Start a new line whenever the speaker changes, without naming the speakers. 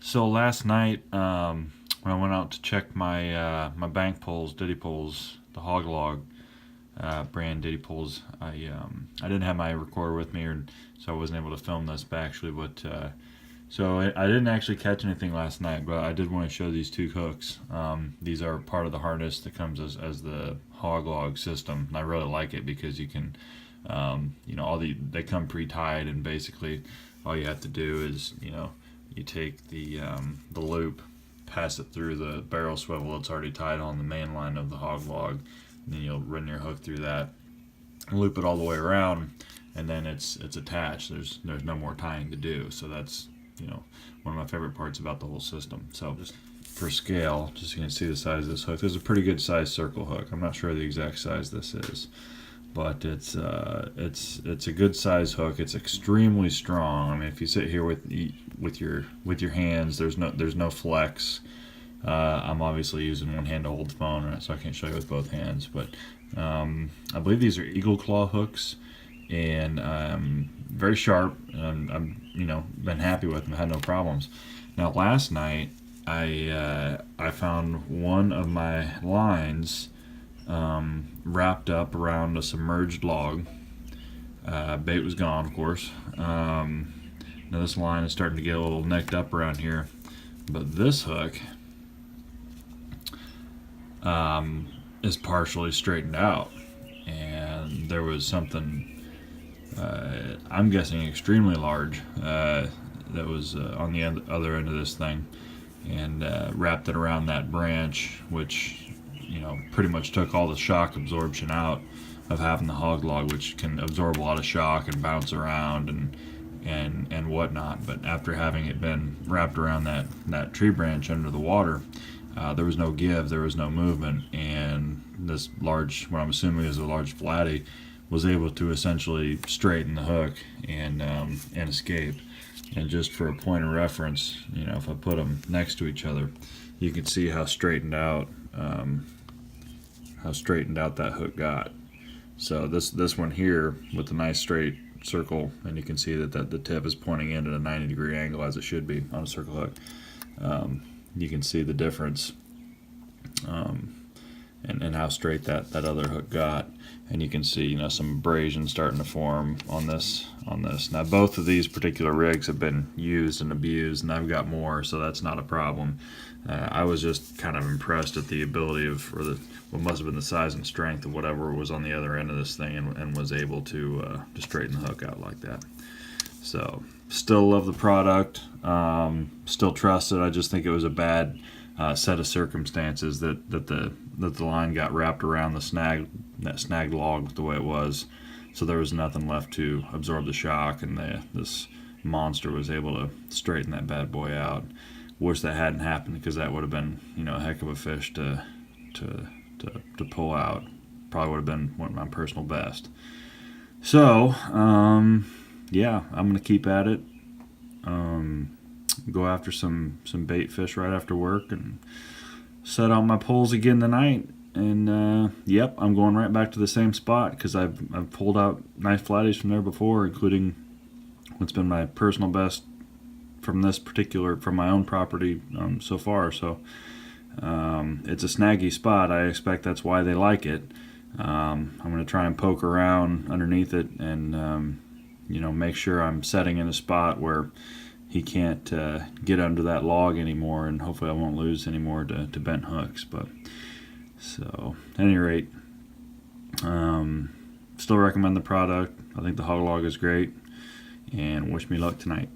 So last night, when I went out to check my bank poles, Ditty poles, the HawgLawg brand Ditty poles, I didn't have my recorder with me, so I wasn't able to film this. But actually, I didn't actually catch anything last night, but I did want to show these two hooks. These are part of the harness that comes as the HawgLawg system, and I really like it because you can, they come pre-tied, and basically all you have to do is you take the loop, pass it through the barrel swivel that's already tied on the main line of the HawgLawg, and then you'll run your hook through that, loop it all the way around, and then it's attached. There's no more tying to do. So that's one of my favorite parts about the whole system. So just for scale, just so you can see the size of this hook. This is a pretty good size circle hook. I'm not sure the exact size this is, but it's a good size hook. It's extremely strong. I mean, if you sit here with your hands, there's no flex. I'm obviously using one hand to hold the phone, so I can't show you with both hands. But I believe these are eagle claw hooks, and very sharp. And I'm been happy with them. Had no problems. Now last night I found one of my lines wrapped up around a submerged log. Bait was gone, of course. Now this line is starting to get a little necked up around here, but this hook is partially straightened out, and there was something, I'm guessing extremely large, that was on the other end of this thing, and wrapped it around that branch, which pretty much took all the shock absorption out of having the HawgLawg, which can absorb a lot of shock and bounce around and whatnot. But after having it been wrapped around that tree branch under the water, there was no give, there was no movement, and this large, what I'm assuming is a large flatty, was able to essentially straighten the hook and escape. And just for a point of reference, if I put them next to each other, you can see how straightened out that hook got. So this one here with a nice straight circle, and you can see that the tip is pointing in at a 90-degree angle, as it should be on a circle hook. You can see the difference, and how straight that other hook got, and you can see some abrasion starting to form on this. Now both of these particular rigs have been used and abused, and I've got more, so that's not a problem. I was just kind of impressed at the ability what must have been the size and strength of whatever was on the other end of this thing, and was able to straighten the hook out like that. So still love the product, still trust it. I just think it was a bad set of circumstances that the line got wrapped around that snagged log the way it was, so there was nothing left to absorb the shock, and this monster was able to straighten that bad boy out. Wish that hadn't happened, because that would have been a heck of a fish to pull out. Probably would have been one of my personal best. So yeah, I'm gonna keep at it. Go after some bait fish right after work, and set out my poles again tonight. And yep, I'm going right back to the same spot, because I've pulled out nice flatties from there before, including what's been my personal best from my own property so far. So it's a snaggy spot. I expect that's why they like it. I'm going to try and poke around underneath it, and make sure I'm setting in a spot where he can't get under that log anymore, and hopefully I won't lose any more to bent hooks. But so at any rate, still recommend the product. I think the HawgLawg is great, and wish me luck tonight.